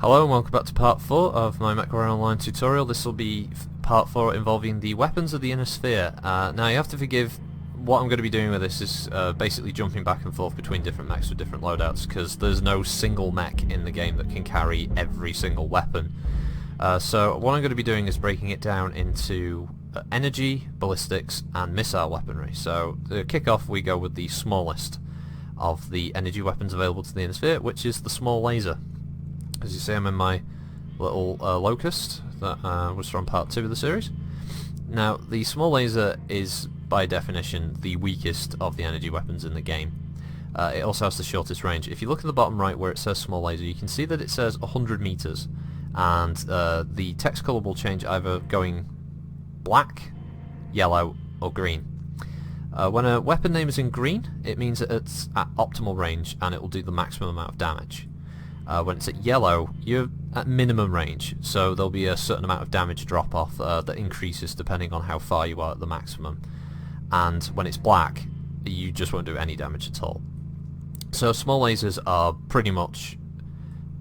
Hello and welcome back to part 4 of my MWO Online tutorial. This will be part 4 involving the weapons of the inner sphere. Now you have to forgive what I'm going to be doing with this is basically jumping back and forth between different mechs with different loadouts, because there's no single mech in the game that can carry every single weapon. So what I'm going to be doing is breaking it down into energy, ballistics and missile weaponry. So to kick off we go with the smallest of the energy weapons available to the inner sphere, which is the small laser. As you see, I'm in my little locust that was from part 2 of the series. Now, the small laser is, by definition, the weakest of the energy weapons in the game. It also has the shortest range. If you look at the bottom right where it says small laser, you can see that it says 100 meters, and the text color will change either going black, yellow, or green. When a weapon name is in green, it means that it's at optimal range and it will do the maximum amount of damage. When it's at yellow, you're at minimum range, so there'll be a certain amount of damage drop off that increases depending on how far you are at the maximum. And when it's black, you just won't do any damage at all. So small lasers are pretty much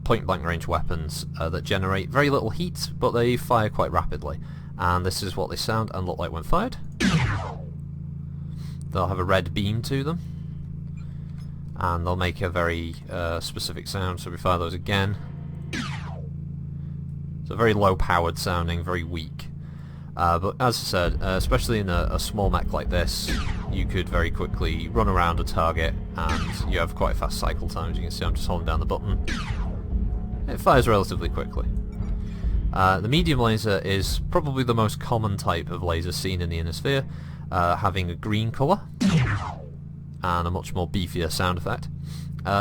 point blank range weapons that generate very little heat, but they fire quite rapidly. And this is what they sound and look like when fired. They'll have a red beam to them, and they'll make a very specific sound, so we fire those again. So very low powered sounding, very weak. But as I said, especially in a small mech like this, you could very quickly run around a target and you have quite a fast cycle time. As you can see, I'm just holding down the button. It fires relatively quickly. The medium laser is probably the most common type of laser seen in the inner sphere, having a green colour and a much more beefier sound effect.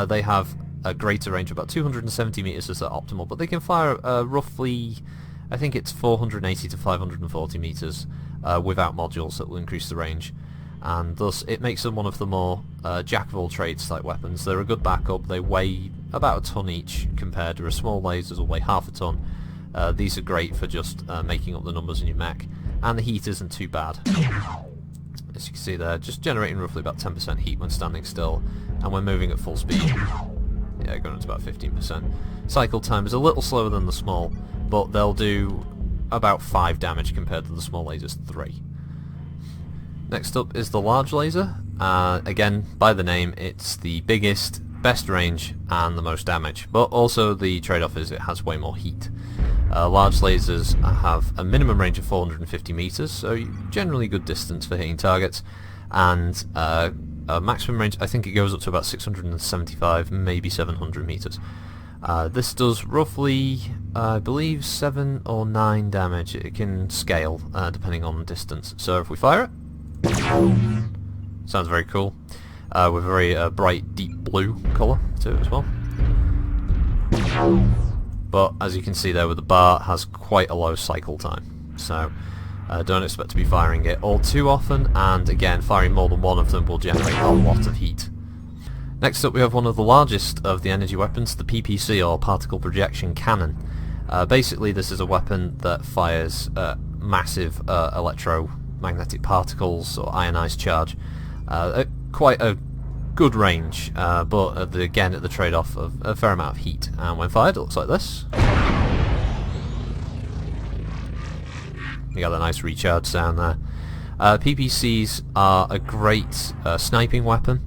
They have a greater range, about 270 meters is their optimal, but they can fire roughly, I think it's 480 to 540 meters without modules that will increase the range, and thus it makes them one of the more jack of all trades type weapons. They're a good backup. They weigh about a ton each, compared to a small lasers will weigh half a ton. These are great for just making up the numbers in your mech, and the heat isn't too bad. As you can see there, just generating roughly about 10% heat when standing still, and when moving at full speed, yeah, going up to about 15%. Cycle time is a little slower than the small, but they'll do about 5 damage compared to the small laser's 3. Next up is the large laser. Again, by the name, it's the biggest, best range, and the most damage, but also the trade-off is it has way more heat. Large lasers have a minimum range of 450 meters, so generally good distance for hitting targets, and a maximum range, I think it goes up to about 675, maybe 700 meters. This does roughly, I believe, 7 or 9 damage. It can scale depending on distance. So if we fire it, sounds very cool, with a very bright deep blue colour to it as well. But as you can see there with the bar, it has quite a low cycle time, so don't expect to be firing it all too often, and again, firing more than one of them will generate a lot of heat. Next up we have one of the largest of the energy weapons, the PPC, or particle projection cannon. Basically this is a weapon that fires massive electromagnetic particles or ionized charge, quite a good range, but again at the trade-off of a fair amount of heat, and when fired it looks like this. You got a nice recharge sound there. PPCs are a great sniping weapon,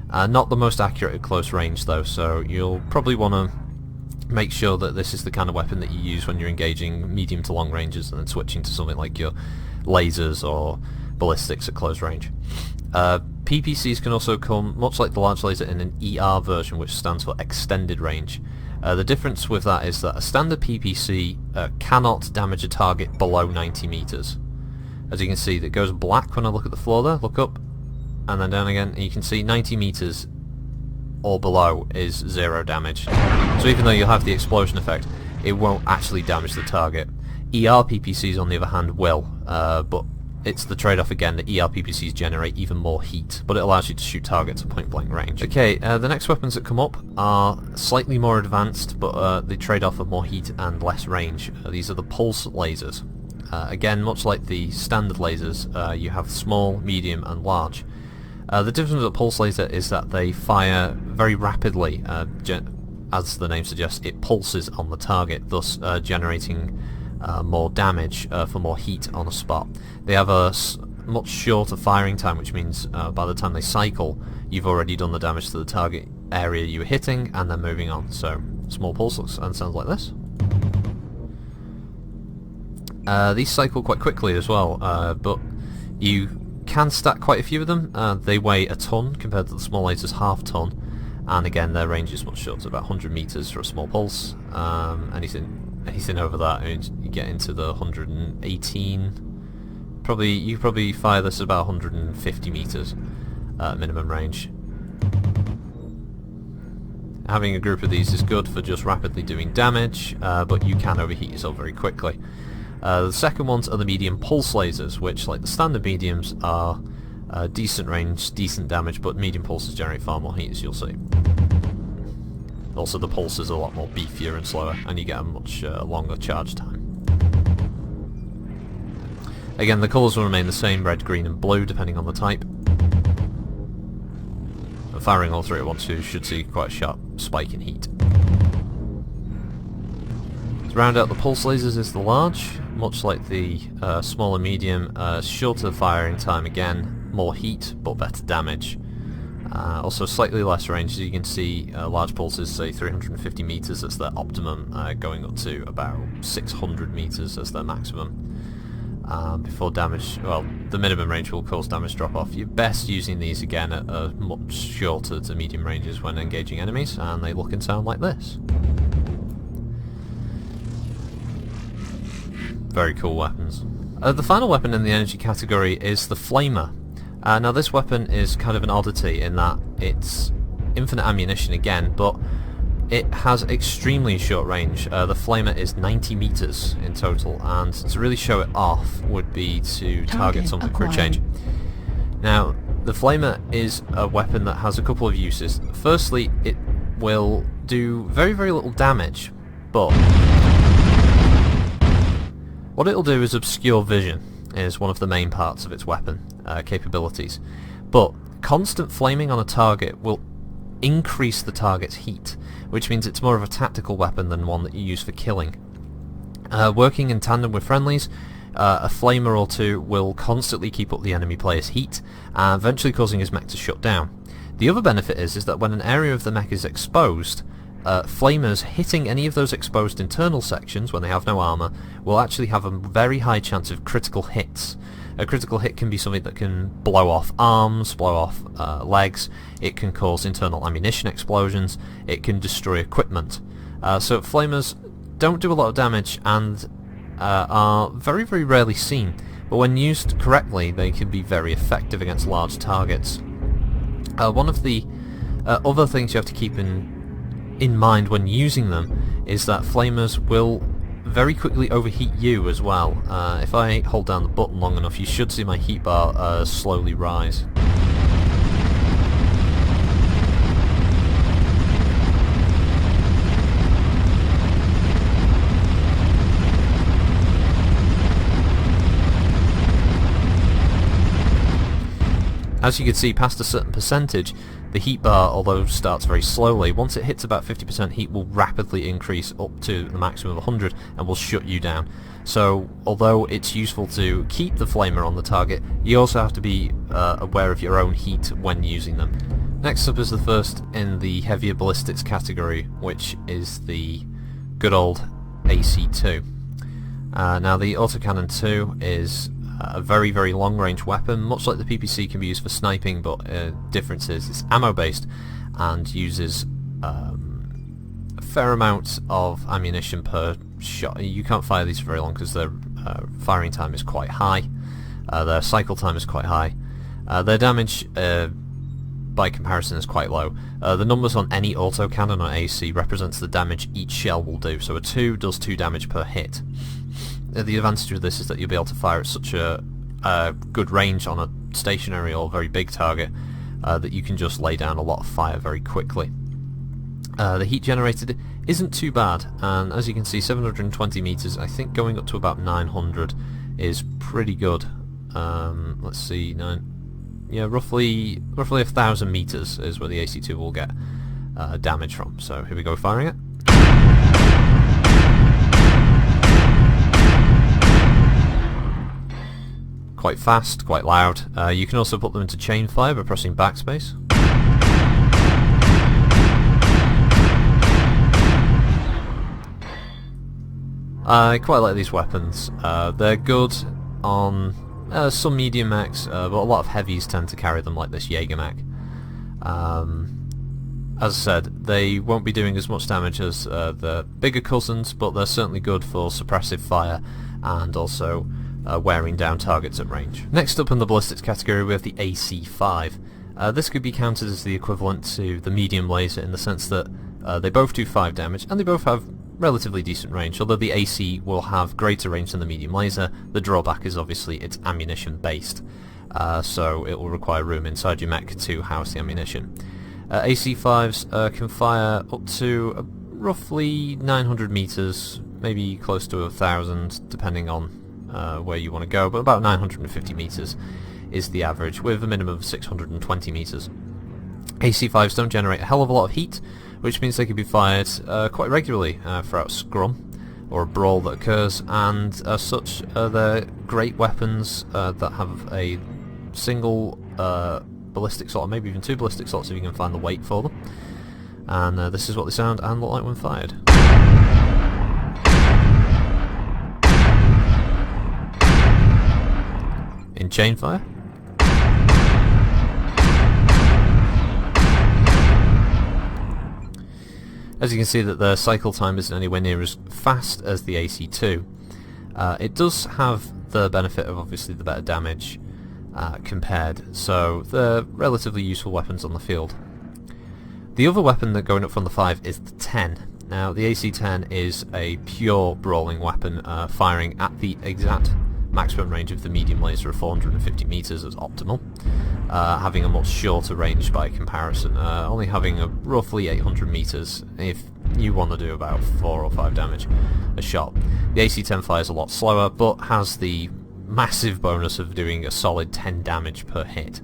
not the most accurate at close range though, so you'll probably want to make sure that this is the kind of weapon that you use when you're engaging medium to long ranges and then switching to something like your lasers or ballistics at close range. PPCs can also come, much like the large laser, in an ER version, which stands for extended range. The difference with that is that a standard PPC cannot damage a target below 90 meters. As you can see, it goes black when I look at the floor there, look up, and then down again, and you can see 90 meters or below is 0 damage. So even though you'll have the explosion effect, it won't actually damage the target. ER PPCs on the other hand will, but it's the trade-off again that ER PPCs generate even more heat, but it allows you to shoot targets at point-blank range. Okay, the next weapons that come up are slightly more advanced, but the trade-off of more heat and less range. These are the pulse lasers. Again, much like the standard lasers, you have small, medium, and large. The difference with a pulse laser is that they fire very rapidly, as the name suggests, it pulses on the target, thus generating more damage for more heat on a spot. They have a much shorter firing time, which means by the time they cycle, you've already done the damage to the target area you were hitting, and then moving on. So small pulse looks and sounds like this. These cycle quite quickly as well, but you can stack quite a few of them. They weigh a ton compared to the small lasers, half ton, and again their range is much shorter, about 100 meters for a small pulse. Anything over that, you get into the 118. You probably fire this at about 150 meters minimum range. Having a group of these is good for just rapidly doing damage, but you can overheat yourself very quickly. The second ones are the medium pulse lasers, which, like the standard mediums, are decent range, decent damage, but medium pulses generate far more heat, as you'll see. Also, the pulse is a lot more beefier and slower, and you get a much longer charge time. Again, the colours will remain the same, red, green and blue, depending on the type. Firing all three at once, you should see quite a sharp spike in heat. To round out the pulse lasers is the large, much like the small and medium, shorter firing time again, more heat but better damage. Also slightly less range, as you can see. Large pulses say 350 meters as their optimum, going up to about 600 meters as their maximum. Before damage, well, the minimum range will cause damage drop off. You're best using these again at much shorter to medium ranges when engaging enemies, and they look and sound like this. Very cool weapons. The final weapon in the energy category is the Flamer. Now this weapon is kind of an oddity in that it's infinite ammunition again, but it has extremely short range. The Flamer is 90 meters in total, and to really show it off would be to target something for a change. Now, the Flamer is a weapon that has a couple of uses. Firstly, it will do very, very little damage, but what it'll do is obscure vision, is one of the main parts of its weapon capabilities. But constant flaming on a target will increase the target's heat, which means it's more of a tactical weapon than one that you use for killing. Working in tandem with friendlies, a flamer or two will constantly keep up the enemy player's heat, eventually causing his mech to shut down. The other benefit is that when an area of the mech is exposed, flamers hitting any of those exposed internal sections when they have no armor will actually have a very high chance of critical hits. A critical hit can be something that can blow off arms, blow off legs, it can cause internal ammunition explosions, it can destroy equipment. So flamers don't do a lot of damage and are very, very rarely seen, but when used correctly they can be very effective against large targets. One of the other things you have to keep in mind when using them is that flamers will very quickly overheat you as well. If I hold down the button long enough, you should see my heat bar slowly rise. As you can see, past a certain percentage, the heat bar, although starts very slowly, once it hits about 50% heat will rapidly increase up to the maximum of 100 and will shut you down. So although it's useful to keep the flamer on the target, you also have to be aware of your own heat when using them. Next up is the first in the heavier ballistics category, which is the good old AC-2. Now the Autocannon 2 is a very, very long-range weapon, much like the PPC can be used for sniping, but difference is it's ammo-based and uses a fair amount of ammunition per shot. You can't fire these for very long because their firing time is quite high, their cycle time is quite high, their damage by comparison is quite low. The numbers on any autocannon or AC represents the damage each shell will do, so a 2 does 2 damage per hit. The advantage of this is that you'll be able to fire at such a good range on a stationary or very big target that you can just lay down a lot of fire very quickly. The heat generated isn't too bad, and as you can see, 720 meters, I think going up to about 900 is pretty good. Let's see, roughly 1,000 meters is where the AC-2 will get. damage from. So here we go, firing it. Quite fast, quite loud. You can also put them into chain fire by pressing backspace. I quite like these weapons. They're good on some medium mechs, but a lot of heavies tend to carry them, like this Jaeger mech. As I said, they won't be doing as much damage as the bigger cousins, but they're certainly good for suppressive fire and also wearing down targets at range. Next up in the ballistics category we have the AC-5. This could be counted as the equivalent to the medium laser in the sense that they both do 5 damage and they both have relatively decent range, although the AC will have greater range than the medium laser. The drawback is obviously it's ammunition based, so it will require room inside your mech to house the ammunition. AC-5s can fire up to roughly 900 meters, maybe close to 1,000 depending on where you want to go, but about 950 meters is the average, with a minimum of 620 meters. AC-5s don't generate a hell of a lot of heat, which means they can be fired quite regularly throughout a scrum or a brawl that occurs, and as such they're great weapons that have a single ballistic slot, or maybe even 2 ballistic slots if you can find the weight for them. And this is what they sound and look like when fired. In chain fire. As you can see that the cycle time isn't anywhere near as fast as the AC-2. It does have the benefit of obviously the better damage compared, so they're relatively useful weapons on the field. The other weapon that going up from the 5 is the 10. Now the AC-10 is a pure brawling weapon, firing at the exact maximum range of the medium laser of 450 meters as optimal, having a much shorter range by comparison, only having a roughly 800 meters if you want to do about 4 or 5 damage a shot. The AC-10 fires a lot slower, but has the massive bonus of doing a solid 10 damage per hit,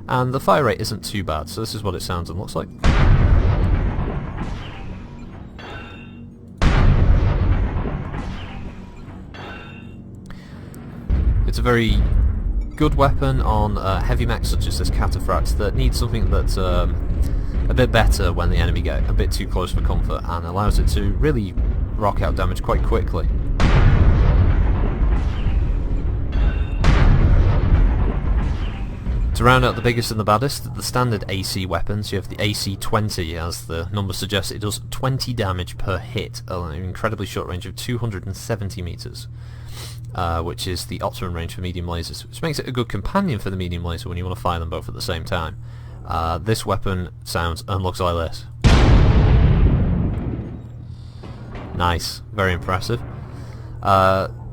and the fire rate isn't too bad, so this is what it sounds and looks like. It's a very good weapon on heavy mechs such as this Cataphract that needs something that's a bit better when the enemy get a bit too close for comfort, and allows it to really rock out damage quite quickly. To round out the biggest and the baddest, the standard AC weapons, you have the AC-20, as the number suggests. It does 20 damage per hit on an incredibly short range of 270 meters. Which is the optimum range for medium lasers, which makes it a good companion for the medium laser when you want to fire them both at the same time. This weapon sounds and looks like this. Nice, very impressive.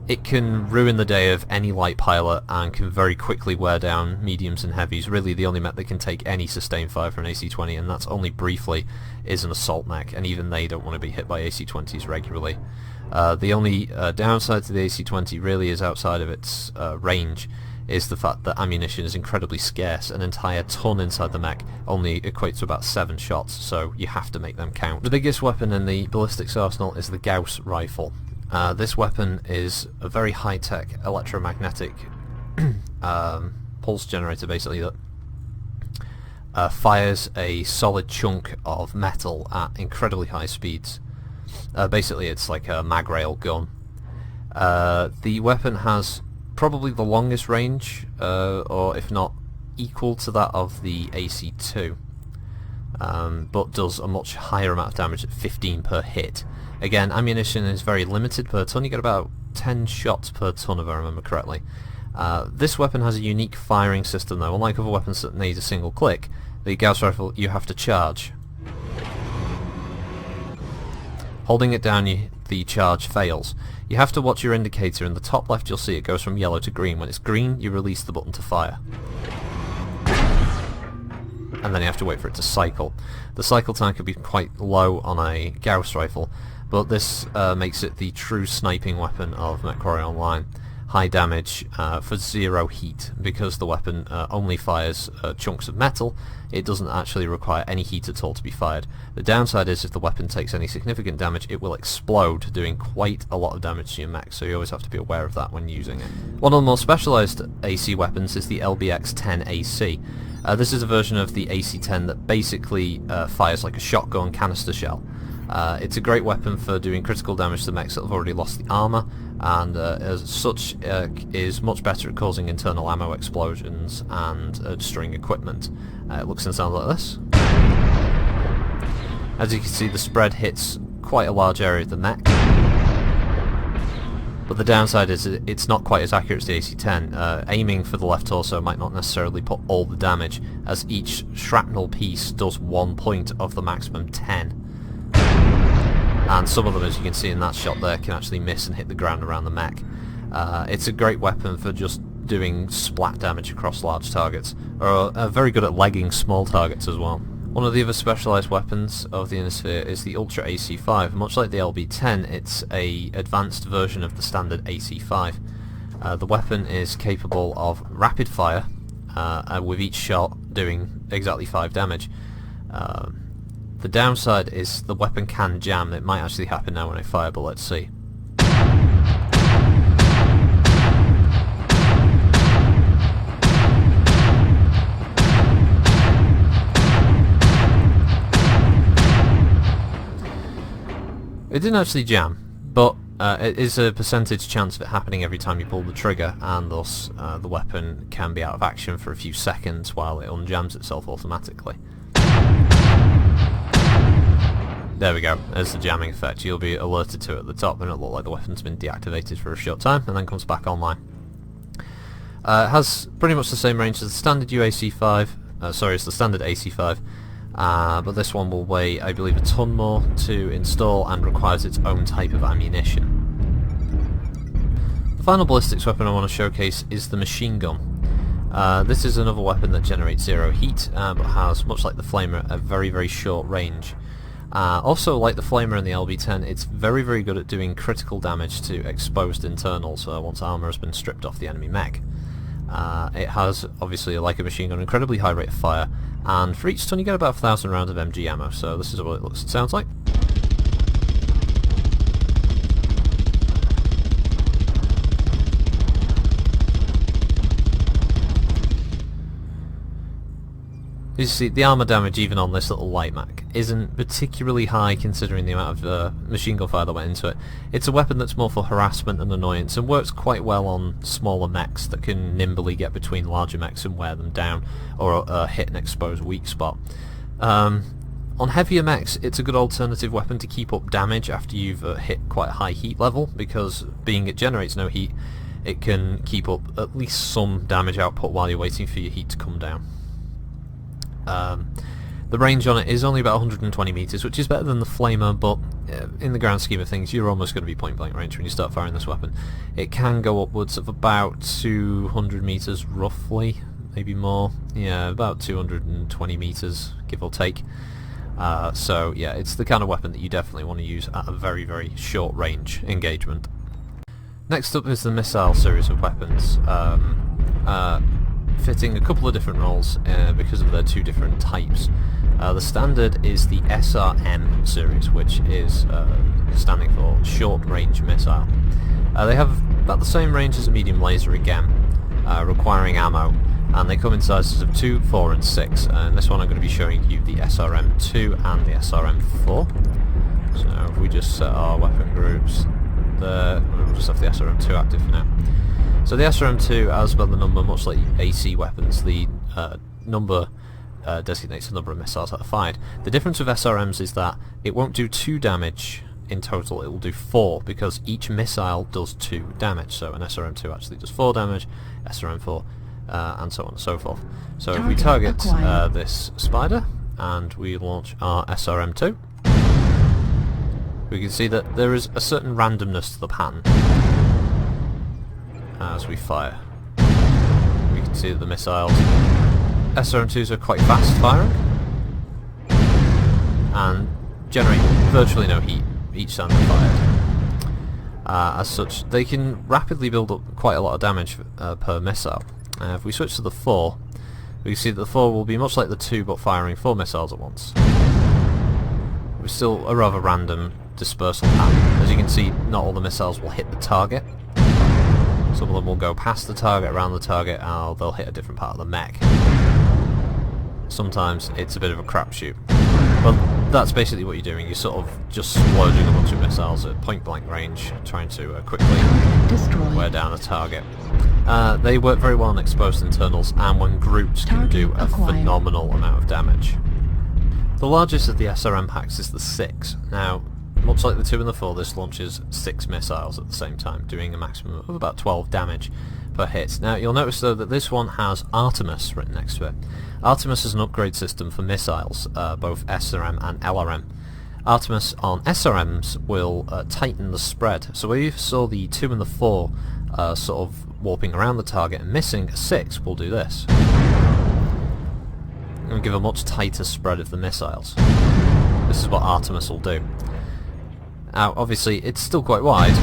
It can ruin the day of any light pilot and can very quickly wear down mediums and heavies. Really the only mech that can take any sustained fire from an AC-20, and that's only briefly, is an assault mech, and even they don't want to be hit by AC-20s regularly. The only downside to the AC-20 really is outside of its range is the fact that ammunition is incredibly scarce. An entire ton inside the mech only equates to about 7 shots, so you have to make them count. The biggest weapon in the ballistics arsenal is the Gauss rifle. This weapon is a very high-tech electromagnetic pulse generator basically that fires a solid chunk of metal at incredibly high speeds. Basically it's like a mag rail gun. The weapon has probably the longest range, or if not equal to that of the AC-2, but does a much higher amount of damage at 15 per hit. Again, ammunition is very limited per ton. You get about 10 shots per ton if I remember correctly. This weapon has a unique firing system though. Unlike other weapons that need a single click, the Gauss rifle you have to charge. Holding it down, the charge fails. You have to watch your indicator. In the top left you'll see it goes from yellow to green. When it's green you release the button to fire. And then you have to wait for it to cycle. The cycle time could be quite low on a Gauss rifle, but this makes it the true sniping weapon of MechWarrior Online. high damage for 0 heat. Because the weapon only fires chunks of metal, it doesn't actually require any heat at all to be fired. The downside is if the weapon takes any significant damage, it will explode, doing quite a lot of damage to your mech, so you always have to be aware of that when using it. One of the more specialised AC weapons is the LBX-10 AC. This is a version of the AC-10 that basically fires like a shotgun canister shell. It's a great weapon for doing critical damage to mechs that have already lost the armour, and as such is much better at causing internal ammo explosions and destroying equipment. It looks and sounds like this. As you can see, the spread hits quite a large area of the mech, but the downside is it's not quite as accurate as the AC-10. Aiming for the left torso might not necessarily put all the damage, as each shrapnel piece does 1 point of the maximum 10. And some of them, as you can see in that shot there, can actually miss and hit the ground around the mech. It's a great weapon for just doing splat damage across large targets, or very good at legging small targets as well. One of the other specialised weapons of the Inner Sphere is the Ultra AC-5. Much like the LB-10, it's a advanced version of the standard AC-5. The weapon is capable of rapid fire, with each shot doing exactly 5 damage. The downside is the weapon can jam. It might actually happen now when I fire, but let's see. It didn't actually jam, but it is a percentage chance of it happening every time you pull the trigger, and thus the weapon can be out of action for a few seconds while it unjams itself automatically. There we go, there's the jamming effect. You'll be alerted to it at the top, and it'll look like the weapon's been deactivated for a short time and then comes back online. It has pretty much the same range as the standard UAC-5, sorry, it's the standard AC-5, but this one will weigh, I believe, a ton more to install and requires its own type of ammunition. The final ballistics weapon I want to showcase is the machine gun. This is another weapon that generates 0 heat, but has, much like the flamer, a very, very short range. Also, like the flamer and the LB-10, it's very, very good at doing critical damage to exposed internals once armour has been stripped off the enemy mech. It has, obviously, like a machine gun, an incredibly high rate of fire, and for each stun you get about 1,000 rounds of MG ammo, so this is what it looks and sounds like. You see, the armour damage even on this little light mech isn't particularly high considering the amount of machine gun fire that went into it. It's a weapon that's more for harassment and annoyance, and works quite well on smaller mechs that can nimbly get between larger mechs and wear them down, or hit an exposed weak spot. On heavier mechs, it's a good alternative weapon to keep up damage after you've hit quite a high heat level, because being it generates no heat, it can keep up at least some damage output while you're waiting for your heat to come down. The range on it is only about 120 meters, which is better than the flamer, but in the grand scheme of things, you're almost going to be point blank range when you start firing this weapon. It can go upwards of about 200 meters roughly, maybe more. Yeah, about 220 meters, give or take. So yeah, it's the kind of weapon that you definitely want to use at a very, very short range engagement. Next up is the missile series of weapons. Fitting a couple of different roles because of their 2 different types. The standard is the SRM series, which is standing for Short Range Missile. They have about the same range as a medium laser again, requiring ammo, and they come in sizes of 2, 4 and 6. And this one I'm going to be showing you the SRM2 and the SRM4. So if we just set our weapon groups there, we'll just have the SRM2 active for now. So the SRM2, as by the number, much like AC weapons, the number designates the number of missiles that are fired. The difference with SRMs is that it won't do 2 damage in total, it will do 4, because each missile does 2 damage. So an SRM2 actually does 4 damage, SRM4, and so on and so forth. So if we target this spider, and we launch our SRM2, we can see that there is a certain randomness to the pattern as we fire. We can see that the missiles, SRM2s are quite fast firing and generate virtually no heat each time they're fired. As such, they can rapidly build up quite a lot of damage per missile. If we switch to the 4, we can see that the 4 will be much like the 2 but firing 4 missiles at once. It's still a rather random dispersal pattern. As you can see, not all the missiles will hit the target. Some of them will go past the target, around the target, or they'll hit a different part of the mech. Sometimes it's a bit of a crapshoot. But that's basically what you're doing. You're sort of just splurging a bunch of missiles at point blank range, trying to quickly wear down a target. They work very well on exposed internals, and when grouped can do a phenomenal amount of damage. The largest of the SRM packs is the 6. Now, much like the 2 and the 4, this launches 6 missiles at the same time, doing a maximum of about 12 damage per hit. Now, you'll notice though that this one has Artemis written next to it. Artemis is an upgrade system for missiles, both SRM and LRM. Artemis on SRMs will tighten the spread. So where you saw the 2 and the 4 sort of warping around the target and missing, a 6 will do this. And give a much tighter spread of the missiles. This is what Artemis will do. Now, obviously, it's still quite wide,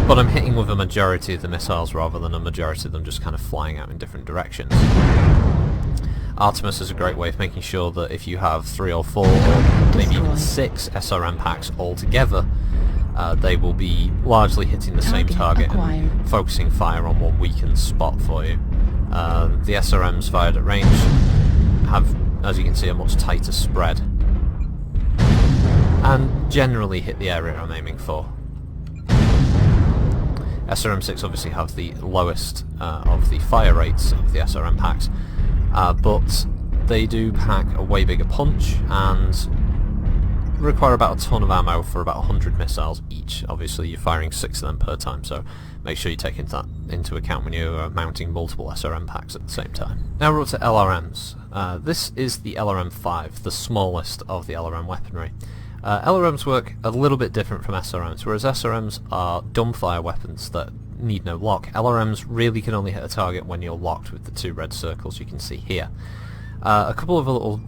but I'm hitting with a majority of the missiles rather than a majority of them just kind of flying out in different directions. Artemis is a great way of making sure that if you have 3 or 4 or maybe even 6 SRM packs all together, they will be largely hitting the same target and focusing fire on one weakened spot for you. The SRMs fired at range have, as you can see, a much tighter spread, and generally hit the area I'm aiming for. SRM6 obviously have the lowest of the fire rates of the SRM packs, but they do pack a way bigger punch and require about a ton of ammo for about 100 missiles each. Obviously you're firing 6 of them per time, so make sure you take that into account when you're mounting multiple SRM packs at the same time. Now we're up to LRMs. This is the LRM5, the smallest of the LRM weaponry. LRMs work a little bit different from SRMs, whereas SRMs are dumbfire weapons that need no lock. LRMs really can only hit a target when you're locked with the 2 red circles you can see here. A couple of little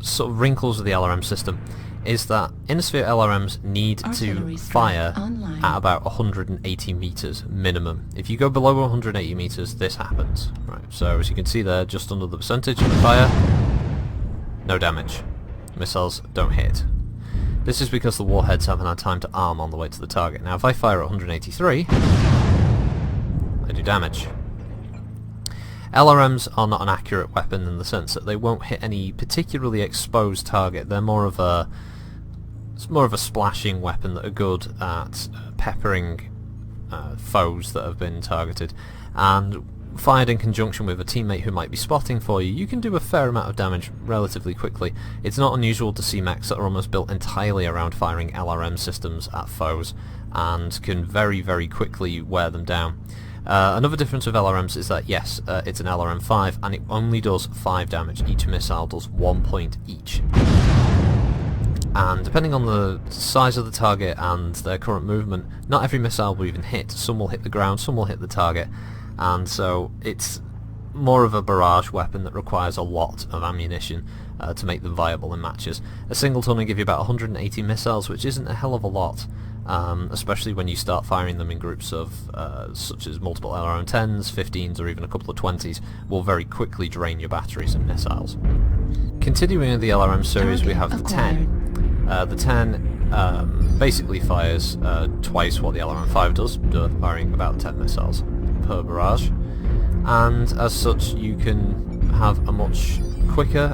sort of wrinkles of the LRM system is that Innosphere LRMs need to fire at about 180 meters minimum. If you go below 180 meters, this happens. Right, so as you can see there, just under the percentage of fire, no damage. Missiles don't hit. This is because the warheads haven't had time to arm on the way to the target. Now if I fire at 183, I do damage. LRMs are not an accurate weapon in the sense that they won't hit any particularly exposed target. They're more of a splashing weapon that are good at peppering foes that have been targeted, and fired in conjunction with a teammate who might be spotting for you, you can do a fair amount of damage relatively quickly. It's not unusual to see mechs that are almost built entirely around firing LRM systems at foes and can very, very quickly wear them down. Another difference with LRMs is that yes, it's an LRM5 and it only does 5 damage. Each missile does 1 point each. And depending on the size of the target and their current movement, not every missile will even hit. Some will hit the ground, some will hit the target, and so it's more of a barrage weapon that requires a lot of ammunition to make them viable in matches. A singleton will give you about 180 missiles, which isn't a hell of a lot, especially when you start firing them in groups of such as multiple LRM-10s, 15s, or even a couple of 20s, will very quickly drain your batteries and missiles. Continuing with the LRM series, we have the 10. The 10 basically fires twice what the LRM-5 does, firing about 10 missiles per barrage, and as such you can have a much quicker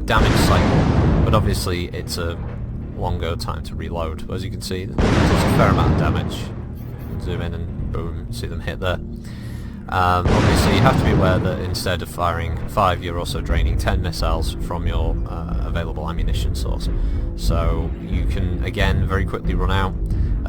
damage cycle, but obviously it's a longer time to reload. As you can see, there's a fair amount of damage. Zoom in and boom, see them hit there. Obviously you have to be aware that instead of firing 5, you're also draining 10 missiles from your available ammunition source, so you can again very quickly run out.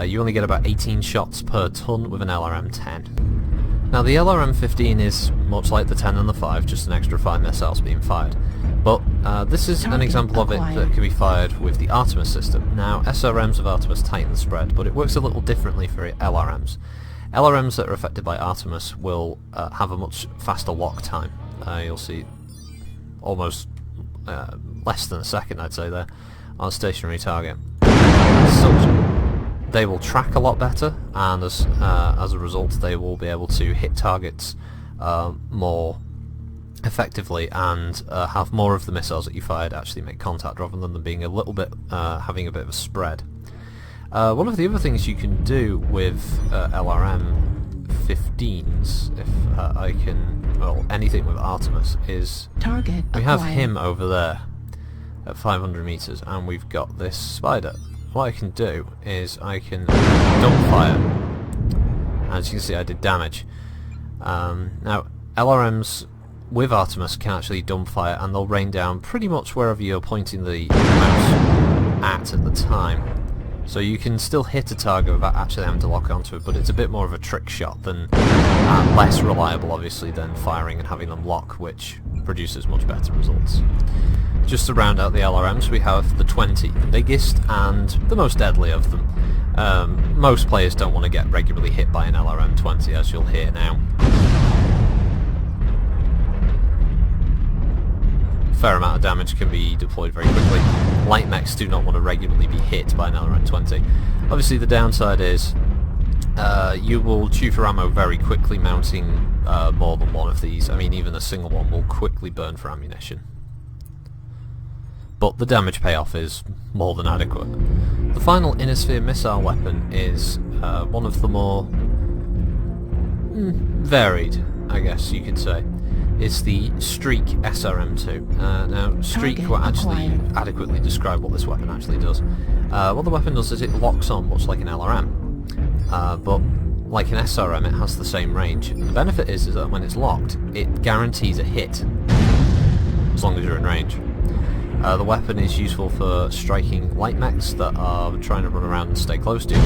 You only get about 18 shots per ton with an LRM-10. Now the LRM-15 is much like the 10 and the 5, just an extra 5 missiles being fired, but this is an example of it that can be fired with the Artemis system. Now SRMs of Artemis tighten the spread, but it works a little differently for LRMs. LRMs that are affected by Artemis will have a much faster lock time. You'll see almost less than a second, I'd say, there, on a stationary target. As such, they will track a lot better, and as a result they will be able to hit targets more effectively, and have more of the missiles that you fired actually make contact rather than them being a little bit having a bit of a spread. One of the other things you can do with LRM 15s, if I can, well, anything with Artemis, is Target we have acquired. him over there at 500 meters, and we've got this spider. What I can do is I can dump fire. As you can see, I did damage. Now, LRMs with Artemis can actually dump fire, and they'll rain down pretty much wherever you're pointing the mouse at the time. So you can still hit a target without actually having to lock onto it, but it's a bit more of a trick shot than less reliable, obviously, than firing and having them lock, which produces much better results. Just to round out the LRMs, we have the 20, the biggest and the most deadly of them. Most players don't want to get regularly hit by an LRM 20, as you'll hear now. Fair amount of damage can be deployed very quickly. Light mechs do not want to regularly be hit by an LRM 20. Obviously the downside is you will chew for ammo very quickly mounting more than one of these. I mean, even a single one will quickly burn for ammunition. But the damage payoff is more than adequate. The final inner sphere missile weapon is one of the more varied, I guess you could say. Is the Streak SRM2. Now, Streak will actually adequately describe what this weapon actually does. What the weapon does is it locks on much like an LRM, but like an SRM it has the same range. The benefit is that when it's locked, it guarantees a hit, as long as you're in range. The weapon is useful for striking light mechs that are trying to run around and stay close to you.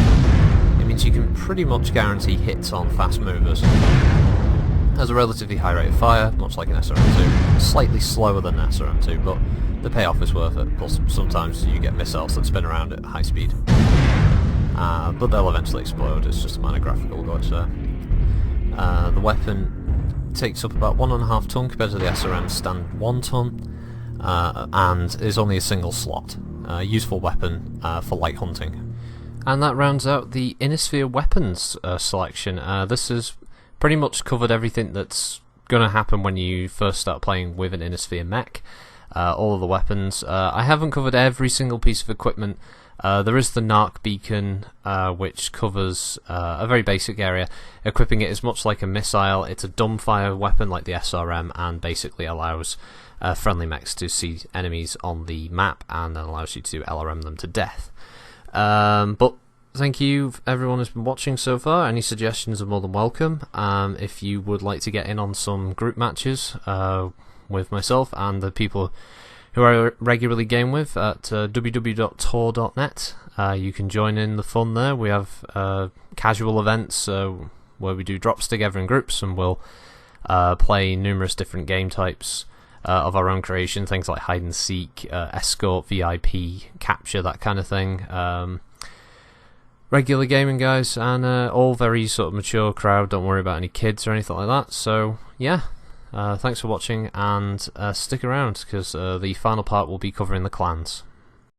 It means you can pretty much guarantee hits on fast movers. Has a relatively high rate of fire, much like an SRM2, slightly slower than an SRM2, but the payoff is worth it. Plus, sometimes you get missiles that spin around at high speed, but they'll eventually explode. It's just a minor graphical glitch there. The weapon takes up about 1.5 ton compared to the SRM's standard 1 ton, and is only a single slot. Useful weapon for light hunting. And that rounds out the inner sphere weapons selection. This is pretty much covered everything that's going to happen when you first start playing with an inner sphere mech. All of the weapons. I haven't covered every single piece of equipment. There is the NARC beacon, which covers a very basic area. Equipping it is much like a missile. It's a dumbfire weapon like the SRM, and basically allows friendly mechs to see enemies on the map, and then allows you to LRM them to death. But thank you everyone who's been watching so far. Any suggestions are more than welcome. If you would like to get in on some group matches with myself and the people who I regularly game with at www.tor.net, you can join in the fun there. We have casual events where we do drops together in groups, and we'll play numerous different game types of our own creation, things like hide and seek, escort, VIP, capture, that kind of thing. Regular gaming guys, and all very sort of mature crowd. Don't worry about any kids or anything like that. So yeah, thanks for watching, and stick around, because the final part will be covering the clans.